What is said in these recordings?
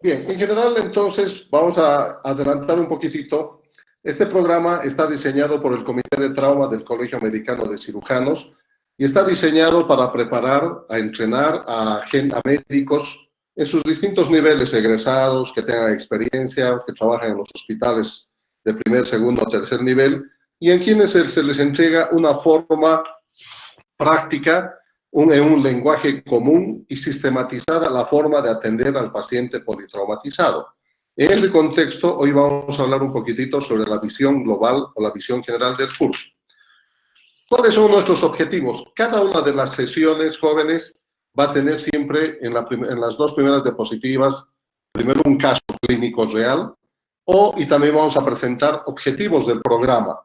Bien, en general, entonces, vamos a adelantar un poquitito. Este programa está diseñado por el Comité de Trauma del Colegio Americano de Cirujanos y está diseñado para preparar, a entrenar a médicos en sus distintos niveles, egresados, que tengan experiencia, que trabajen en los hospitales de primer, segundo o tercer nivel, y en quienes se les entrega una forma práctica, en un lenguaje común y sistematizada la forma de atender al paciente politraumatizado. En ese contexto, hoy vamos a hablar un poquitito sobre la visión global o la visión general del curso. ¿Cuáles son nuestros objetivos? Cada una de las sesiones, jóvenes, va a tener siempre en las dos primeras diapositivas, primero un caso clínico real, y también vamos a presentar objetivos del programa.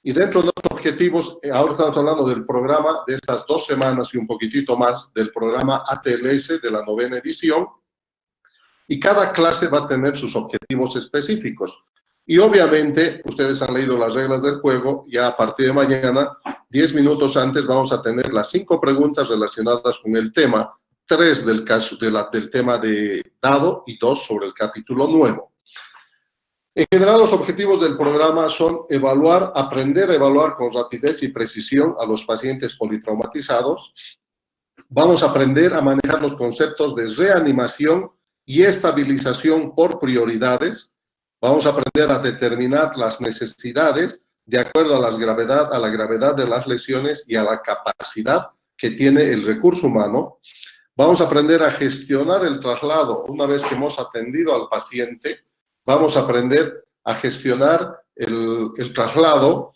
Y dentro de los objetivos, ahora estamos hablando del programa de estas 2 semanas y un poquitito más del programa ATLS de la 9ª edición. Y cada clase va a tener sus objetivos específicos. Y obviamente, ustedes han leído las reglas del juego, ya a partir de mañana, 10 minutos antes, vamos a tener las 5 preguntas relacionadas con el tema, 3 del tema de dado y 2 sobre el capítulo nuevo. En general, los objetivos del programa son aprender a evaluar con rapidez y precisión a los pacientes politraumatizados. Vamos a aprender a manejar los conceptos de reanimación y estabilización por prioridades. Vamos a aprender a determinar las necesidades de acuerdo a la gravedad de las lesiones y a la capacidad que tiene el recurso humano. Vamos a aprender a gestionar el traslado. Una vez que hemos atendido al paciente, vamos a aprender a gestionar el traslado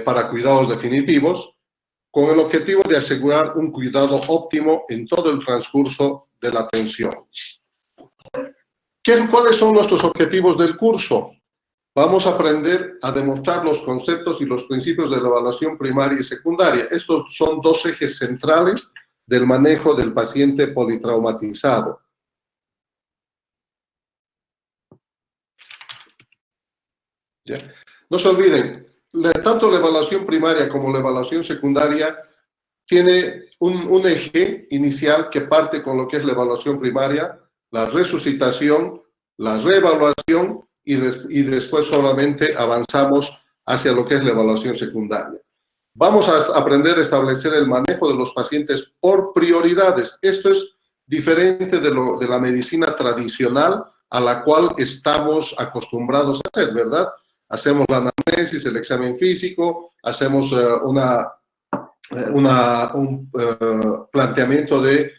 para cuidados definitivos, con el objetivo de asegurar un cuidado óptimo en todo el transcurso de la atención. ¿Cuáles son nuestros objetivos del curso? Vamos a aprender a demostrar los conceptos y los principios de la evaluación primaria y secundaria. Estos son 2 ejes centrales del manejo del paciente politraumatizado. ¿Ya? No se olviden, tanto la evaluación primaria como la evaluación secundaria tiene un eje inicial que parte con lo que es la evaluación primaria, la resucitación, la reevaluación y después solamente avanzamos hacia lo que es la evaluación secundaria. Vamos a aprender a establecer el manejo de los pacientes por prioridades. Esto es diferente de la medicina tradicional a la cual estamos acostumbrados a hacer, ¿verdad? Hacemos la anamnesis, el examen físico, hacemos un planteamiento de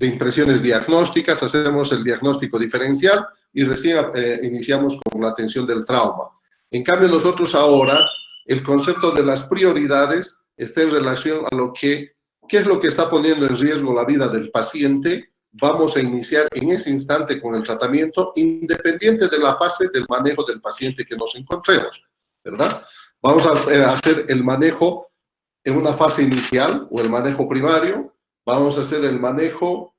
impresiones diagnósticas, hacemos el diagnóstico diferencial y recién iniciamos con la atención del trauma. En cambio, nosotros ahora, el concepto de las prioridades está en relación a qué es lo que está poniendo en riesgo la vida del paciente. Vamos a iniciar en ese instante con el tratamiento, independiente de la fase del manejo del paciente que nos encontremos, ¿verdad? Vamos a hacer el manejo en una fase inicial o el manejo primario, vamos a hacer el manejo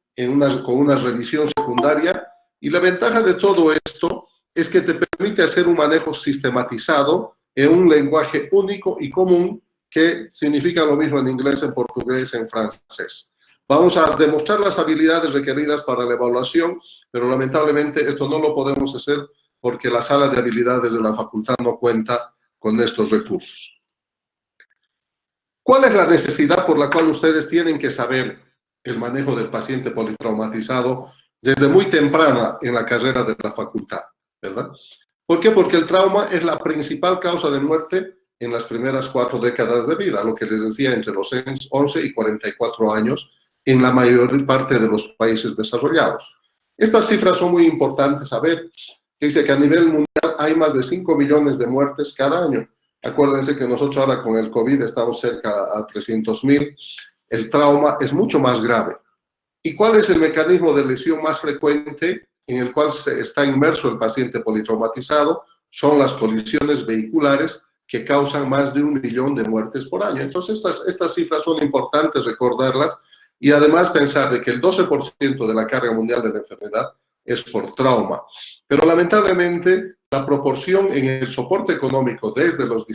con una revisión secundaria, y la ventaja de todo esto es que te permite hacer un manejo sistematizado en un lenguaje único y común que significa lo mismo en inglés, en portugués, en francés. Vamos a demostrar las habilidades requeridas para la evaluación, pero lamentablemente esto no lo podemos hacer porque la sala de habilidades de la facultad no cuenta con estos recursos. ¿Cuál es la necesidad por la cual ustedes tienen que saber el manejo del paciente politraumatizado desde muy temprana en la carrera de la facultad, ¿verdad? ¿Por qué? Porque el trauma es la principal causa de muerte en las primeras 4 décadas de vida, lo que les decía, entre los 11 y 44 años en la mayor parte de los países desarrollados. Estas cifras son muy importantes saber. Dice que a nivel mundial hay más de 5 millones de muertes cada año. Acuérdense que nosotros ahora con el COVID estamos cerca a 300.000. El trauma es mucho más grave. ¿Y cuál es el mecanismo de lesión más frecuente en el cual está inmerso el paciente politraumatizado? Son las colisiones vehiculares, que causan más de 1 millón de muertes por año. Entonces, estas cifras son importantes recordarlas, y además pensar de que el 12% de la carga mundial de la enfermedad es por trauma. Pero lamentablemente, la proporción en el soporte económico desde los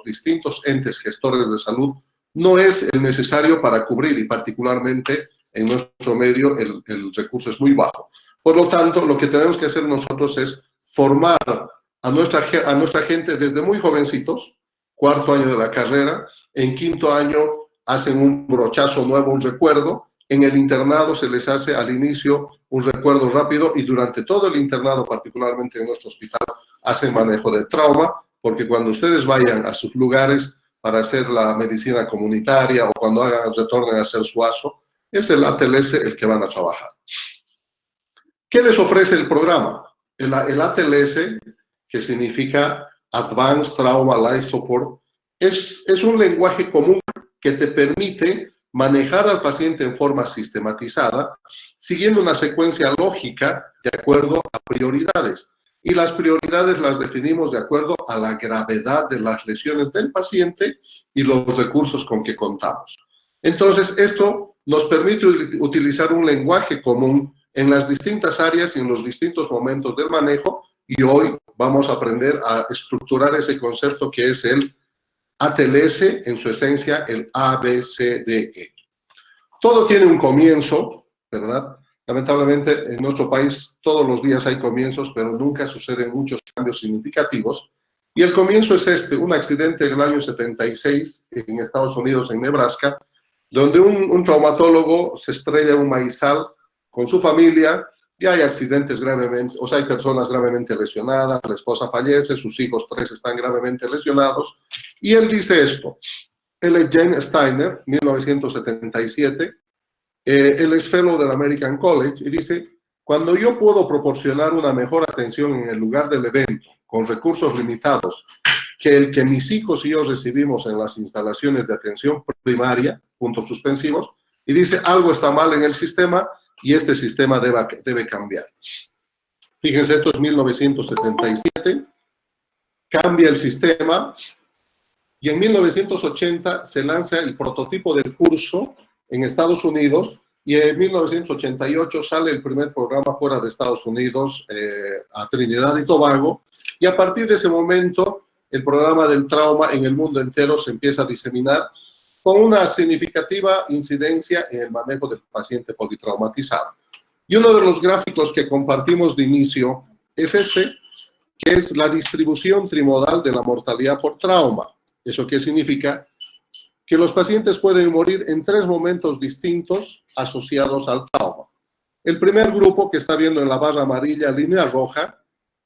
distintos entes gestores de salud no es el necesario para cubrir, y particularmente en nuestro medio el recurso es muy bajo. Por lo tanto, lo que tenemos que hacer nosotros es formar a nuestra gente desde muy jovencitos, cuarto año de la carrera, en quinto año hacen un brochazo nuevo, un recuerdo, en el internado se les hace al inicio un recuerdo rápido y durante todo el internado, particularmente en nuestro hospital, hacen manejo del trauma, porque cuando ustedes vayan a sus lugares para hacer la medicina comunitaria o cuando retornen a hacer su ASO, es el ATLS el que van a trabajar. ¿Qué les ofrece el programa? El ATLS, que significa Advanced Trauma Life Support, es un lenguaje común que te permite manejar al paciente en forma sistematizada, siguiendo una secuencia lógica de acuerdo a prioridades. Y las prioridades las definimos de acuerdo a la gravedad de las lesiones del paciente y los recursos con que contamos. Entonces, esto nos permite utilizar un lenguaje común en las distintas áreas y en los distintos momentos del manejo, y hoy vamos a aprender a estructurar ese concepto que es el ATLS, en su esencia, el ABCDE. Todo tiene un comienzo, ¿verdad? Lamentablemente, en nuestro país todos los días hay comienzos, pero nunca suceden muchos cambios significativos. Y el comienzo es un accidente en el año 76 en Estados Unidos, en Nebraska, donde un traumatólogo se estrella en un maizal con su familia y hay accidentes gravemente, o sea, hay personas gravemente lesionadas, la esposa fallece, sus hijos 3 están gravemente lesionados, y él dice esto. Él es James Steiner, 1977, él es fellow del American College, y dice, cuando yo puedo proporcionar una mejor atención en el lugar del evento, con recursos limitados, que el que mis hijos y yo recibimos en las instalaciones de atención primaria, puntos suspensivos, y dice, algo está mal en el sistema, y este sistema debe cambiar. Fíjense, esto es 1977, cambia el sistema, y en 1980 se lanza el prototipo del curso en Estados Unidos, y en 1988 sale el primer programa fuera de Estados Unidos, a Trinidad y Tobago, y a partir de ese momento el programa del trauma en el mundo entero se empieza a diseminar con una significativa incidencia en el manejo del paciente politraumatizado. Y uno de los gráficos que compartimos de inicio es este, que es la distribución trimodal de la mortalidad por trauma. ¿Eso qué significa? Que los pacientes pueden morir en 3 momentos distintos asociados al trauma. El primer grupo que está viendo en la barra amarilla, línea roja,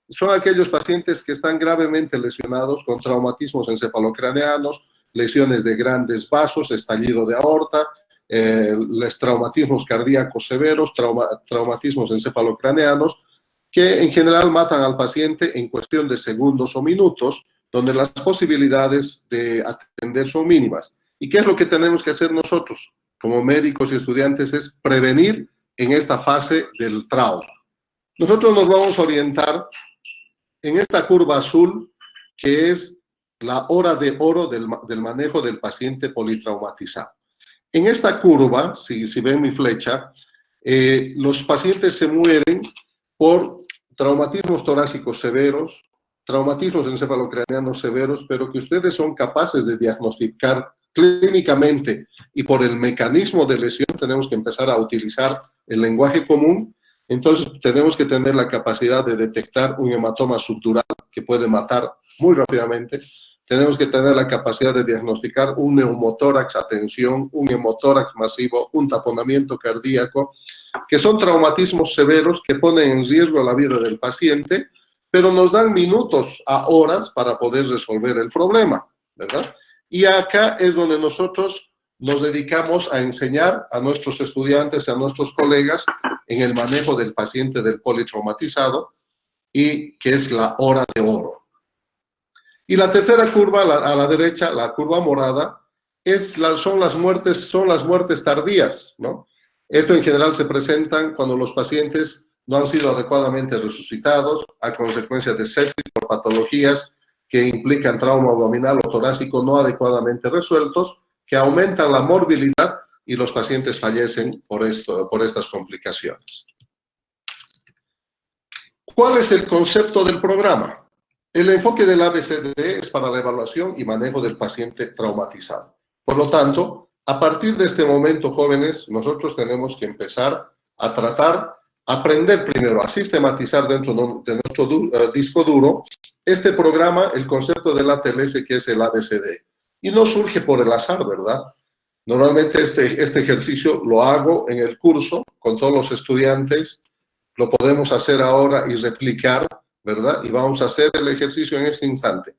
son aquellos pacientes que están gravemente lesionados con traumatismos encefalocraneanos, lesiones de grandes vasos, estallido de aorta, traumatismos cardíacos severos, traumatismos encefalocraneanos, que en general matan al paciente en cuestión de segundos o minutos, donde las posibilidades de atender son mínimas. ¿Y qué es lo que tenemos que hacer nosotros como médicos y estudiantes? Es prevenir en esta fase del trauma. Nosotros nos vamos a orientar en esta curva azul, que es la hora de oro del manejo del paciente politraumatizado. En esta curva, si ven mi flecha, los pacientes se mueren por traumatismos torácicos severos, traumatismos encefalocraneanos severos, pero que ustedes son capaces de diagnosticar clínicamente, y por el mecanismo de lesión tenemos que empezar a utilizar el lenguaje común. Entonces tenemos que tener la capacidad de detectar un hematoma subdural que puede matar muy rápidamente. Tenemos que tener la capacidad de diagnosticar un neumotórax, atención, un hemotórax masivo, un taponamiento cardíaco, que son traumatismos severos que ponen en riesgo la vida del paciente, pero nos dan minutos a horas para poder resolver el problema, ¿verdad? Y acá es donde nosotros nos dedicamos a enseñar a nuestros estudiantes, a nuestros colegas, en el manejo del paciente del politraumatizado, y que es la hora de oro. Y la tercera curva, a la derecha, la curva morada, son las muertes tardías, ¿no? Esto en general se presentan cuando los pacientes no han sido adecuadamente resucitados a consecuencia de sepsis por patologías que implican trauma abdominal o torácico no adecuadamente resueltos, que aumentan la morbilidad y los pacientes fallecen por estas complicaciones. ¿Cuál es el concepto del programa? El enfoque del ABCDE es para la evaluación y manejo del paciente traumatizado. Por lo tanto, a partir de este momento, jóvenes, nosotros tenemos que empezar a tratar aprender primero a sistematizar dentro de nuestro disco duro este programa, el concepto del ATLS, que es el ABCD. Y no surge por el azar, ¿verdad? Normalmente este ejercicio lo hago en el curso con todos los estudiantes, lo podemos hacer ahora y replicar, ¿verdad? Y vamos a hacer el ejercicio en este instante.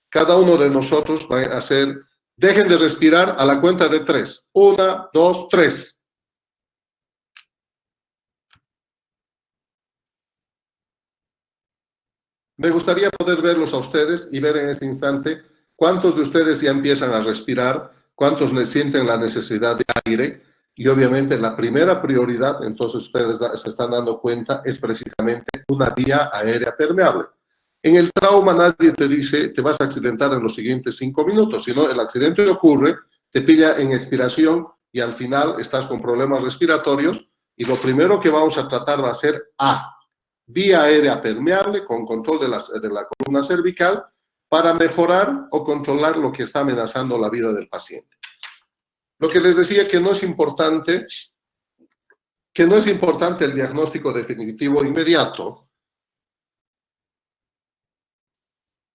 Cada uno de nosotros va a hacer, dejen de respirar a la cuenta de 3. 1, 2, 3. Me gustaría poder verlos a ustedes y ver en este instante cuántos de ustedes ya empiezan a respirar, cuántos les sienten la necesidad de aire, y obviamente la primera prioridad, entonces ustedes se están dando cuenta, es precisamente una vía aérea permeable. En el trauma nadie te dice, te vas a accidentar en los siguientes 5 minutos, sino el accidente ocurre, te pilla en expiración y al final estás con problemas respiratorios, y lo primero que vamos a tratar de hacer, vía aérea permeable con control de la columna cervical para mejorar o controlar lo que está amenazando la vida del paciente. Lo que les decía que no es importante el diagnóstico definitivo inmediato.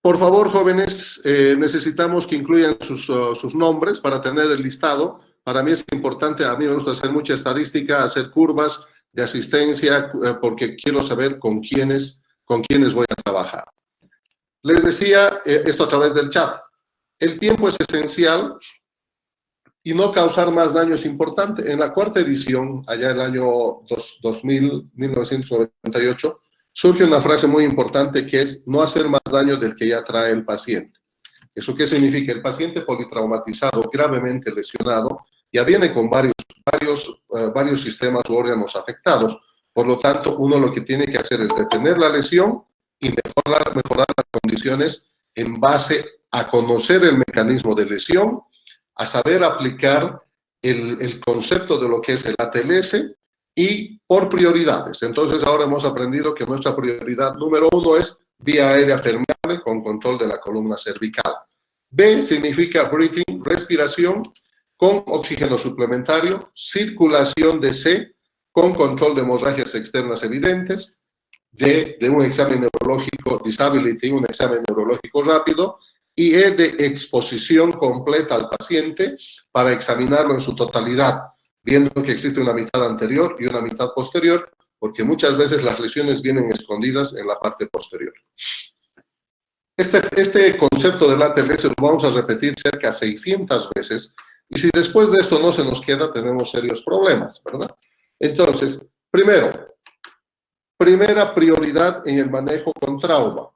Por favor, jóvenes, necesitamos que incluyan sus nombres para tener el listado. Para mí es importante, a mí me gusta hacer mucha estadística, hacer curvas de asistencia, porque quiero saber con quiénes voy a trabajar. Les decía esto a través del chat. El tiempo es esencial y no causar más daño es importante. En la cuarta edición, allá en el año 1998, surge una frase muy importante que es no hacer más daño del que ya trae el paciente. ¿Eso qué significa? El paciente politraumatizado, gravemente lesionado, ya viene con varios sistemas u órganos afectados. Por lo tanto, uno lo que tiene que hacer es detener la lesión y mejorar las condiciones en base a conocer el mecanismo de lesión, a saber aplicar el concepto de lo que es el ATLS y por prioridades. Entonces, ahora hemos aprendido que nuestra prioridad número 1 es vía aérea permeable con control de la columna cervical. B significa breathing, respiración con oxígeno suplementario, circulación de C con control de hemorragias externas evidentes, D de un examen neurológico, disability, un examen neurológico rápido, y E de exposición completa al paciente para examinarlo en su totalidad, viendo que existe una mitad anterior y una mitad posterior, porque muchas veces las lesiones vienen escondidas en la parte posterior. Este concepto del ATLS lo vamos a repetir cerca de 600 veces, y si después de esto no se nos queda, tenemos serios problemas, ¿verdad? Entonces, primera prioridad en el manejo con trauma.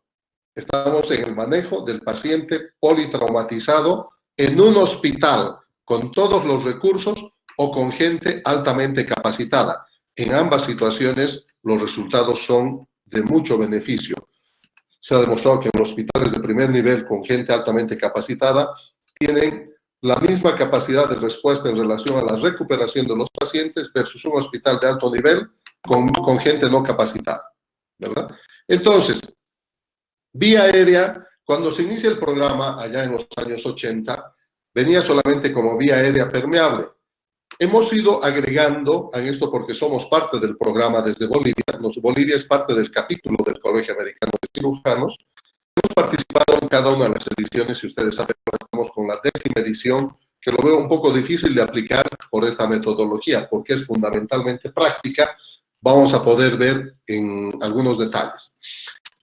Estamos en el manejo del paciente politraumatizado en un hospital con todos los recursos o con gente altamente capacitada. En ambas situaciones, los resultados son de mucho beneficio. Se ha demostrado que en los hospitales de primer nivel con gente altamente capacitada tienen la misma capacidad de respuesta en relación a la recuperación de los pacientes versus un hospital de alto nivel con gente no capacitada, ¿verdad? Entonces, vía aérea, cuando se inicia el programa allá en los años 80, venía solamente como vía aérea permeable. Hemos ido agregando en esto porque somos parte del programa desde Bolivia. Bolivia es parte del capítulo del Colegio Americano de Cirujanos. Hemos participado en cada una de las ediciones y ustedes saben que estamos con la 10ª edición, que lo veo un poco difícil de aplicar por esta metodología, porque es fundamentalmente práctica. Vamos a poder ver en algunos detalles.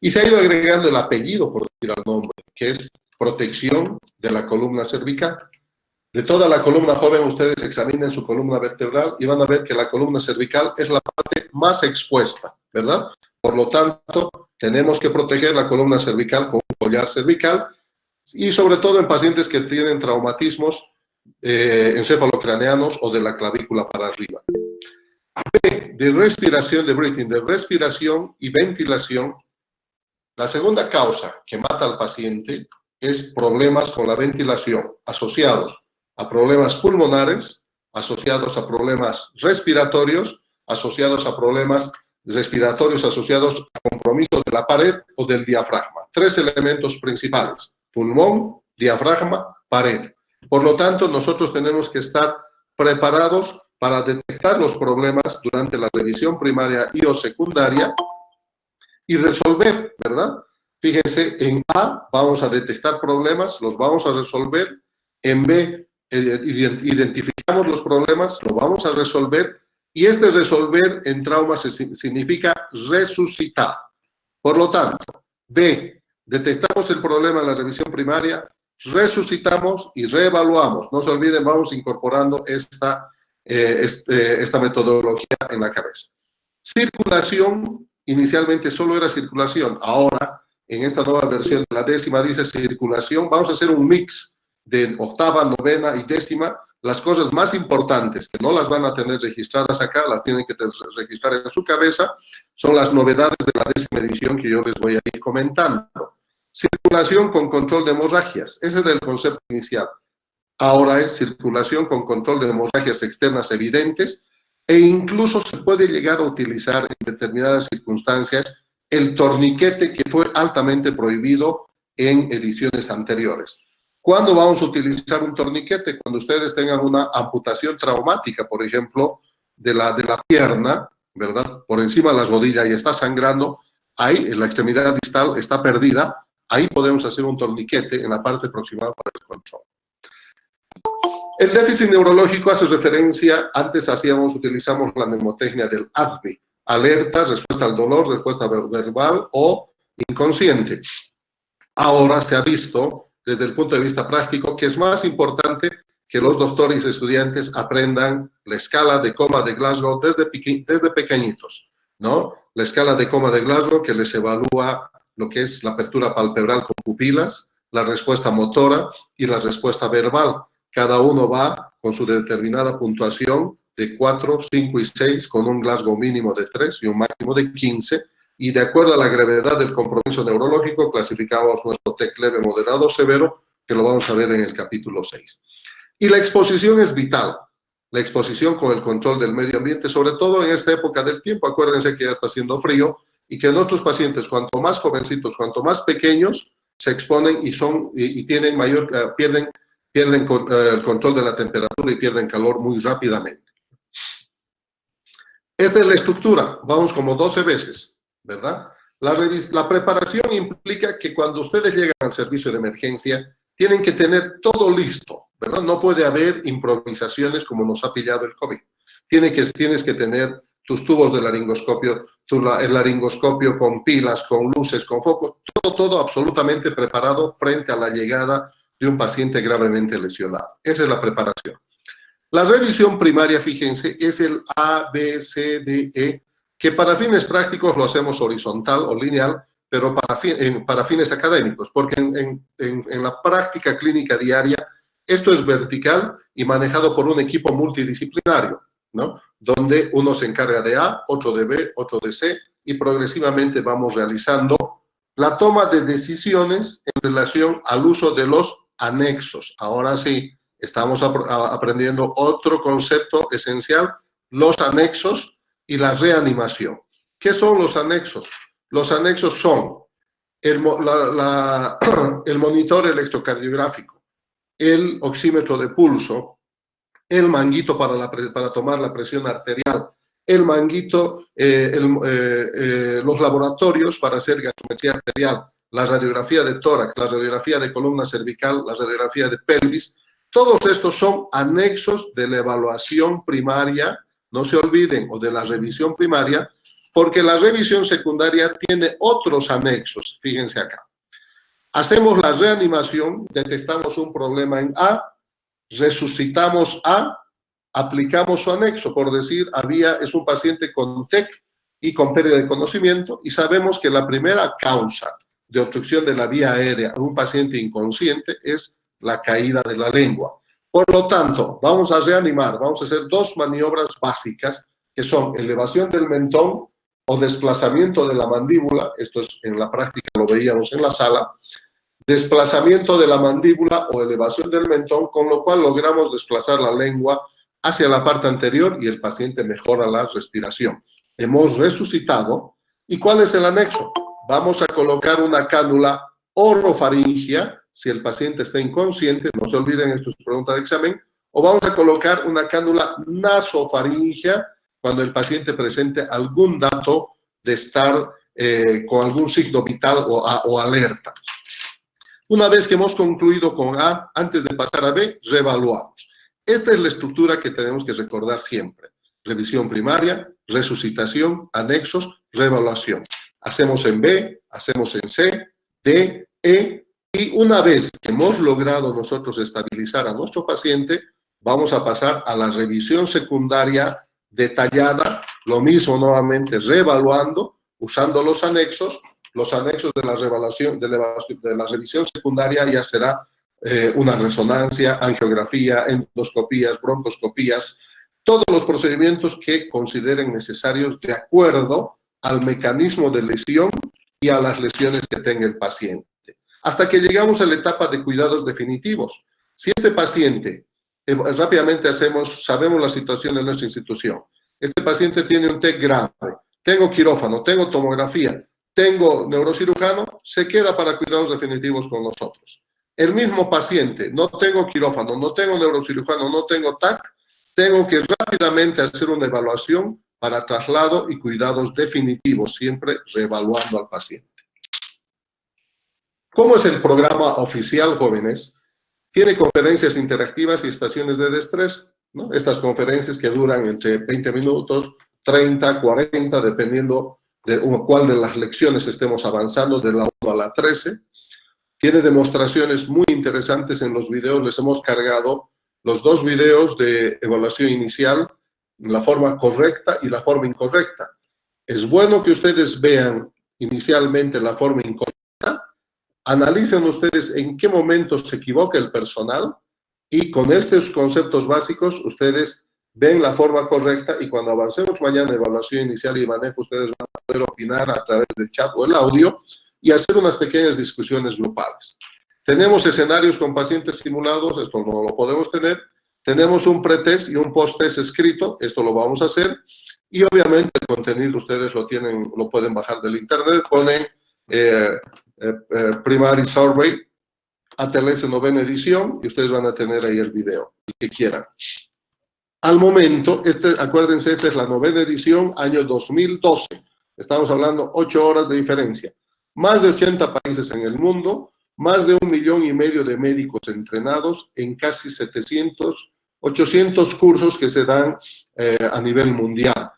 Y se ha ido agregando el apellido, por decir el nombre, que es protección de la columna cervical. De toda la columna joven, ustedes examinen su columna vertebral y van a ver que la columna cervical es la parte más expuesta, ¿verdad? Por lo tanto, tenemos que proteger la columna cervical con un collar cervical y sobre todo en pacientes que tienen traumatismos encefalocraneanos o de la clavícula para arriba. B, de respiración, de breathing, de respiración y ventilación. La segunda causa que mata al paciente es problemas con la ventilación asociados a problemas pulmonares, asociados a problemas respiratorios, asociados a problemas respiratorios asociados a compromiso de la pared o del diafragma. 3 elementos principales: pulmón, diafragma, pared. Por lo tanto, nosotros tenemos que estar preparados para detectar los problemas durante la revisión primaria y o secundaria y resolver, ¿verdad? Fíjense, en A vamos a detectar problemas, los vamos a resolver. En B identificamos los problemas, los vamos a resolver. Y este resolver en trauma significa resucitar. Por lo tanto, B, detectamos el problema en la revisión primaria, resucitamos y reevaluamos. No se olviden, vamos incorporando esta metodología en la cabeza. Circulación, inicialmente solo era circulación, ahora en esta nueva versión de la 10ª dice circulación. Vamos a hacer un mix de 8ª, 9ª y 10ª. Las cosas más importantes, que no las van a tener registradas acá, las tienen que registrar en su cabeza, son las novedades de la 10ª edición que yo les voy a ir comentando. Circulación con control de hemorragias, ese era el concepto inicial. Ahora es circulación con control de hemorragias externas evidentes, e incluso se puede llegar a utilizar en determinadas circunstancias el torniquete, que fue altamente prohibido en ediciones anteriores. ¿Cuándo vamos a utilizar un torniquete? Cuando ustedes tengan una amputación traumática, por ejemplo, de la pierna, ¿verdad? Por encima de la rodilla y está sangrando, ahí en la extremidad distal está perdida, ahí podemos hacer un torniquete en la parte proximal para el control. El déficit neurológico hace referencia, antes utilizamos la mnemotecnia del ADVI, alerta, respuesta al dolor, respuesta verbal o inconsciente. Ahora se ha visto, desde el punto de vista práctico, que es más importante que los doctores y estudiantes aprendan la escala de coma de Glasgow desde pequeñitos, ¿no? La escala de coma de Glasgow, que les evalúa lo que es la apertura palpebral con pupilas, la respuesta motora y la respuesta verbal. Cada uno va con su determinada puntuación de 4, 5 y 6, con un Glasgow mínimo de 3 y un máximo de 15, y de acuerdo a la gravedad del compromiso neurológico, clasificamos nuestro TEC leve, moderado, severo, que lo vamos a ver en el capítulo 6. Y la exposición es vital, la exposición con el control del medio ambiente, sobre todo en esta época del tiempo. Acuérdense que ya está haciendo frío y que nuestros pacientes, cuanto más jovencitos, cuanto más pequeños, se exponen y tienen pierden el control de la temperatura y pierden calor muy rápidamente. Esta es la estructura, vamos como 12 veces, ¿verdad? La preparación implica que cuando ustedes llegan al servicio de emergencia, tienen que tener todo listo, ¿verdad? No puede haber improvisaciones como nos ha pillado el COVID. Tienes que tener tus tubos de laringoscopio, el laringoscopio con pilas, con luces, con focos, todo absolutamente preparado frente a la llegada de un paciente gravemente lesionado. Esa es la preparación. La revisión primaria, fíjense, es el A, B, C, D, E, que para fines prácticos lo hacemos horizontal o lineal, pero para fines académicos, porque en la práctica clínica diaria esto es vertical y manejado por un equipo multidisciplinario, ¿no? Donde uno se encarga de A, otro de B, otro de C, y progresivamente vamos realizando la toma de decisiones en relación al uso de los anexos. Ahora sí, estamos aprendiendo otro concepto esencial, los anexos y la reanimación. ¿Qué son los anexos? Los anexos son el monitor electrocardiográfico, el oxímetro de pulso, el manguito para tomar la presión arterial, el manguito, los laboratorios para hacer gasometría arterial, la radiografía de tórax, la radiografía de columna cervical, la radiografía de pelvis. Todos estos son anexos de la evaluación primaria, no se olviden, o de la revisión primaria, porque la revisión secundaria tiene otros anexos. Fíjense acá. Hacemos la reanimación, detectamos un problema en A, resucitamos A, aplicamos su anexo, por decir, es un paciente con TEC y con pérdida de conocimiento, y sabemos que la primera causa de obstrucción de la vía aérea en un paciente inconsciente es la caída de la lengua. Por lo tanto, vamos a reanimar, vamos a hacer dos maniobras básicas, que son elevación del mentón o desplazamiento de la mandíbula, esto es en la práctica, lo veíamos en la sala, desplazamiento de la mandíbula o elevación del mentón, con lo cual logramos desplazar la lengua hacia la parte anterior y el paciente mejora la respiración. Hemos resucitado. ¿Y cuál es el anexo? Vamos a colocar una cánula orofaringia, si el paciente está inconsciente, no se olviden, esto es pregunta de examen, o vamos a colocar una cánula nasofaringea cuando el paciente presente algún dato de estar con algún signo vital o alerta. Una vez que hemos concluido con A, antes de pasar a B, reevaluamos. Esta es la estructura que tenemos que recordar siempre. Revisión primaria, resucitación, anexos, reevaluación. Hacemos en B, hacemos en C, D, E, y una vez que hemos logrado nosotros estabilizar a nuestro paciente, vamos a pasar a la revisión secundaria detallada, lo mismo nuevamente reevaluando, usando los anexos de la reevaluación, de la revisión secundaria ya será una resonancia, angiografía, endoscopías, broncoscopías, todos los procedimientos que consideren necesarios de acuerdo al mecanismo de lesión y a las lesiones que tenga el paciente. Hasta que llegamos a la etapa de cuidados definitivos. Si este paciente, rápidamente sabemos la situación de nuestra institución. Este paciente tiene un TEC grave, tengo quirófano, tengo tomografía, tengo neurocirujano, se queda para cuidados definitivos con nosotros. El mismo paciente, no tengo quirófano, no tengo neurocirujano, no tengo TAC, tengo que rápidamente hacer una evaluación para traslado y cuidados definitivos, siempre reevaluando al paciente. ¿Cómo es el programa oficial, jóvenes? Tiene conferencias interactivas y estaciones de destrés, ¿no? Estas conferencias que duran entre 20 minutos, 30, 40, dependiendo de cuál de las lecciones estemos avanzando, de la 1 a la 13. Tiene demostraciones muy interesantes en los videos. Les hemos cargado los 2 videos de evaluación inicial, la forma correcta y la forma incorrecta. Es bueno que ustedes vean inicialmente la forma incorrecta, analicen ustedes en qué momento se equivoca el personal y con estos conceptos básicos ustedes ven la forma correcta y cuando avancemos mañana en evaluación inicial y manejo, ustedes van a poder opinar a través del chat o el audio y hacer unas pequeñas discusiones grupales. Tenemos escenarios con pacientes simulados, esto no lo podemos tener. Tenemos un pretest y un post-test escrito, esto lo vamos a hacer. Y obviamente el contenido ustedes lo pueden bajar del internet, ponen Primary Survey, ATLS 9ª edición, y ustedes van a tener ahí el video, el que quieran. Al momento, acuérdense, esta es la 9ª edición, año 2012. Estamos hablando 8 horas de diferencia. Más de 80 países en el mundo, más de 1,5 millones de médicos entrenados en casi 800 cursos que se dan a nivel mundial.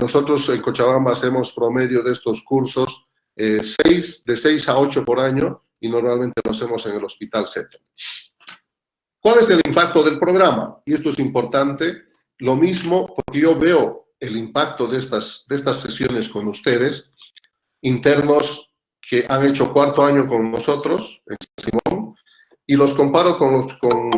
Nosotros en Cochabamba hacemos promedio de estos cursos de 6 a 8 por año y normalmente lo hacemos en el Hospital Seto. ¿Cuál es el impacto del programa? Y esto es importante, lo mismo porque yo veo el impacto de estas sesiones con ustedes, internos que han hecho 4º año con nosotros en San Simón, y los comparo con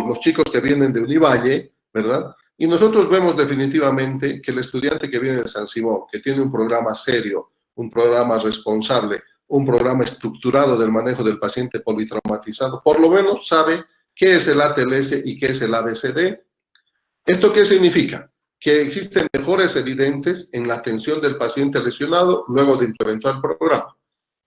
los chicos que vienen de Univalle, ¿verdad? Y nosotros vemos definitivamente que el estudiante que viene de San Simón, que tiene un programa serio, un programa responsable, un programa estructurado del manejo del paciente politraumatizado, por lo menos sabe qué es el ATLS y qué es el ABCD. ¿Esto qué significa? Que existen mejores evidentes en la atención del paciente lesionado luego de implementar el programa.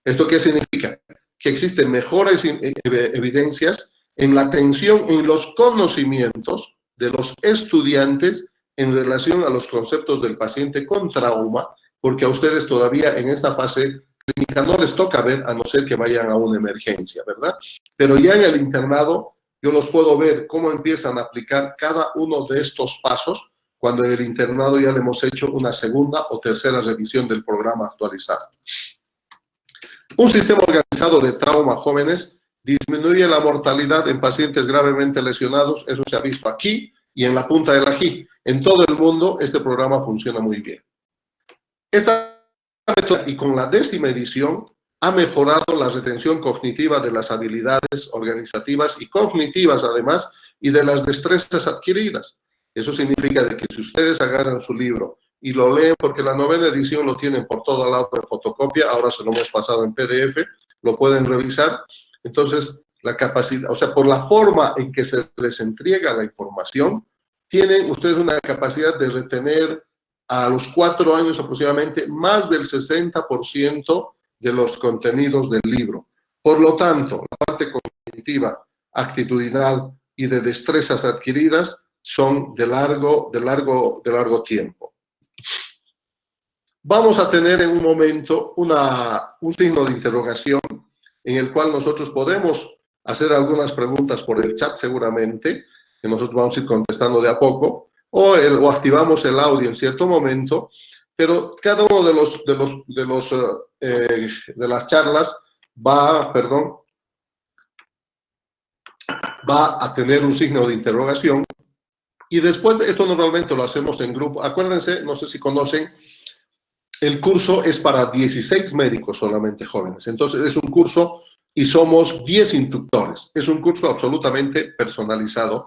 ¿Esto qué significa? Que existen mejores evidencias en la atención, en los conocimientos de los estudiantes en relación a los conceptos del paciente con trauma, porque a ustedes todavía en esta fase clínica no les toca ver, a no ser que vayan a una emergencia, ¿verdad? Pero ya en el internado yo los puedo ver cómo empiezan a aplicar cada uno de estos pasos cuando en el internado ya le hemos hecho una 2ª o 3ª revisión del programa actualizado. Un sistema organizado de trauma, jóvenes, disminuye la mortalidad en pacientes gravemente lesionados. Eso se ha visto aquí y en la punta del ají. En todo el mundo este programa funciona muy bien. Esta método, y con la 10ª edición, ha mejorado la retención cognitiva de las habilidades organizativas y cognitivas, además, y de las destrezas adquiridas. Eso significa de que si ustedes agarran su libro y lo leen, porque la 9ª edición lo tienen por todo lado en fotocopia, ahora se lo hemos pasado en PDF, lo pueden revisar. Entonces, la capacidad, o sea, por la forma en que se les entrega la información, tienen ustedes una capacidad de retener a los 4 años aproximadamente más del 60% de los contenidos del libro. Por lo tanto, la parte cognitiva, actitudinal, y de destrezas adquiridas son de largo tiempo. Vamos a tener en un momento un signo de interrogación en el cual nosotros podemos hacer algunas preguntas por el chat seguramente, que nosotros vamos a ir contestando de a poco, o activamos el audio en cierto momento, pero cada uno de las charlas va a tener un signo de interrogación, y después de esto normalmente lo hacemos en grupo. Acuérdense, no sé si conocen, el curso es para 16 médicos solamente jóvenes. Entonces es un curso y somos 10 instructores. Es un curso absolutamente personalizado.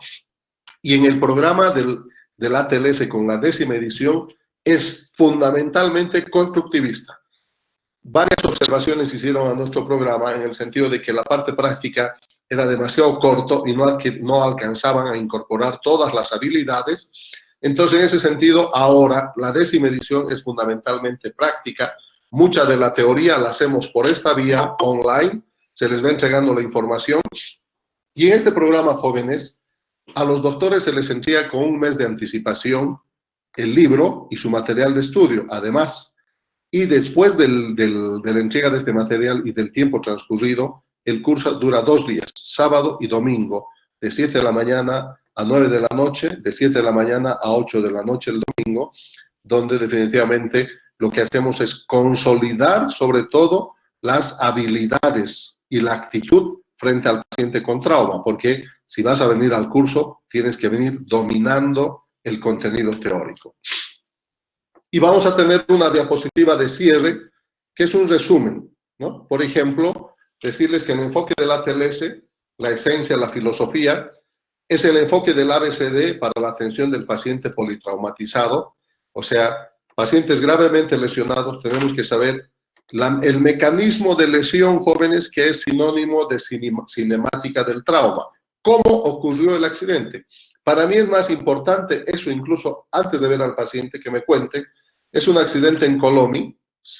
Y en el programa del ATLS con la 10ª edición es fundamentalmente constructivista. Varias observaciones hicieron a nuestro programa en el sentido de que la parte práctica era demasiado corto y no alcanzaban a incorporar todas las habilidades. Entonces, en ese sentido, ahora la 10ª edición es fundamentalmente práctica. Mucha de la teoría la hacemos por esta vía online, se les va entregando la información. Y en este programa, jóvenes, a los doctores se les entrega con un mes de anticipación el libro y su material de estudio, además. Y después de la entrega de este material y del tiempo transcurrido, el curso dura 2 días, sábado y domingo, de 7 de la mañana a 9 de la noche, de 7 de la mañana a 8 de la noche el domingo, donde definitivamente lo que hacemos es consolidar sobre todo las habilidades y la actitud frente al paciente con trauma, porque si vas a venir al curso, tienes que venir dominando el contenido teórico. Y vamos a tener una diapositiva de cierre, que es un resumen, ¿no? Por ejemplo, decirles que el enfoque del ATLS, la esencia, la filosofía, es el enfoque del ABCD para la atención del paciente politraumatizado. O sea, pacientes gravemente lesionados, tenemos que saber el mecanismo de lesión, jóvenes, que es sinónimo de cinemática del trauma. ¿Cómo ocurrió el accidente? Para mí es más importante eso, incluso antes de ver al paciente, que me cuente. Es un accidente en Colomi,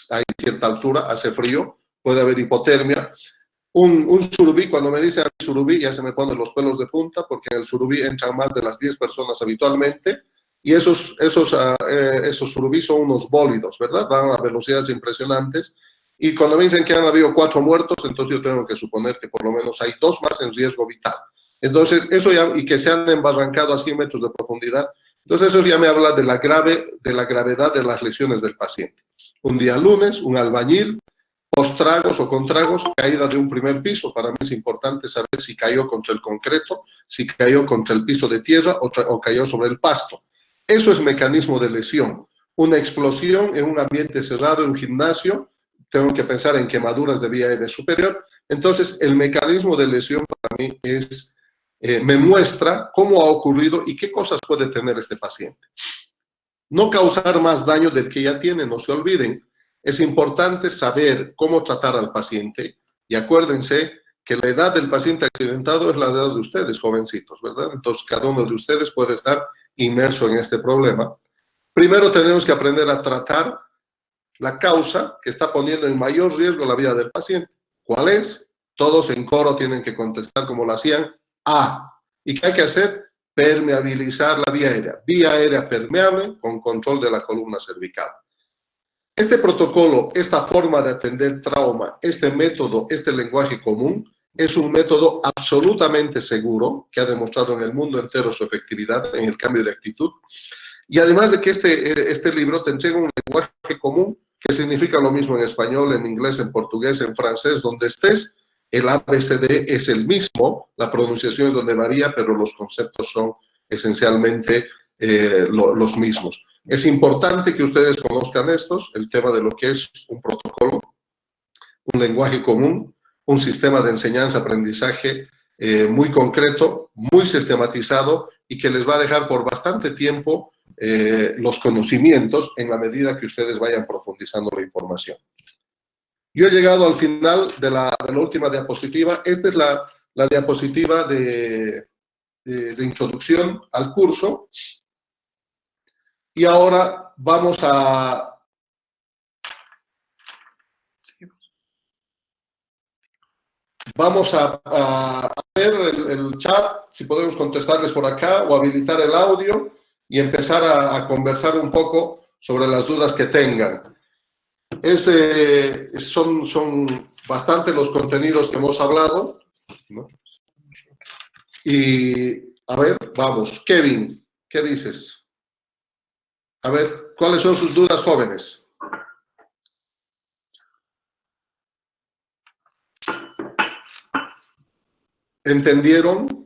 hay cierta altura, hace frío, puede haber hipotermia. Un surubí, cuando me dicen surubí ya se me ponen los pelos de punta, porque en el surubí entran más de las 10 personas habitualmente, y esos surubí son unos bólidos, ¿verdad? Van a velocidades impresionantes, y cuando me dicen que han habido 4 muertos, entonces yo tengo que suponer que por lo menos hay 2 más en riesgo vital. Entonces, eso ya, y que se han embarrancado a 100 metros de profundidad, entonces eso ya me habla de la gravedad de las lesiones del paciente. Un día lunes, un albañil, post-tragos o con tragos, caída de un primer piso. Para mí es importante saber si cayó contra el concreto, si cayó contra el piso de tierra o cayó sobre el pasto. Eso es mecanismo de lesión. Una explosión en un ambiente cerrado, en un gimnasio, tengo que pensar en quemaduras de vía aérea superior. Entonces, el mecanismo de lesión para mí es, me muestra cómo ha ocurrido y qué cosas puede tener este paciente. No causar más daño del que ya tiene, no se olviden. Es importante saber cómo tratar al paciente, y acuérdense que la edad del paciente accidentado es la edad de ustedes, jovencitos, ¿verdad? Entonces, cada uno de ustedes puede estar inmerso en este problema. Primero tenemos que aprender a tratar la causa que está poniendo en mayor riesgo la vida del paciente. ¿Cuál es? Todos en coro tienen que contestar como lo hacían. A. ¿Y qué hay que hacer? Permeabilizar la vía aérea permeable con control de la columna cervical. Este protocolo, esta forma de atender trauma, este método, este lenguaje común, es un método absolutamente seguro que ha demostrado en el mundo entero su efectividad en el cambio de actitud. Y además de que este libro te entrega un lenguaje común que significa lo mismo en español, en inglés, en portugués, en francés, donde estés, el ABCD es el mismo, la pronunciación es donde varía, pero los conceptos son esencialmente los mismos. Es importante que ustedes conozcan el tema de lo que es un protocolo, un lenguaje común, un sistema de enseñanza-aprendizaje muy concreto, muy sistematizado y que les va a dejar por bastante tiempo los conocimientos en la medida que ustedes vayan profundizando la información. Yo he llegado al final de la última diapositiva. Esta es la diapositiva de introducción al curso. Y ahora vamos a el chat, si podemos contestarles por acá o habilitar el audio y empezar a conversar un poco sobre las dudas que tengan. Son bastante los contenidos que hemos hablado, ¿no? Y, a ver, vamos. Kevin, ¿qué dices? A ver, ¿cuáles son sus dudas, jóvenes? ¿Entendieron?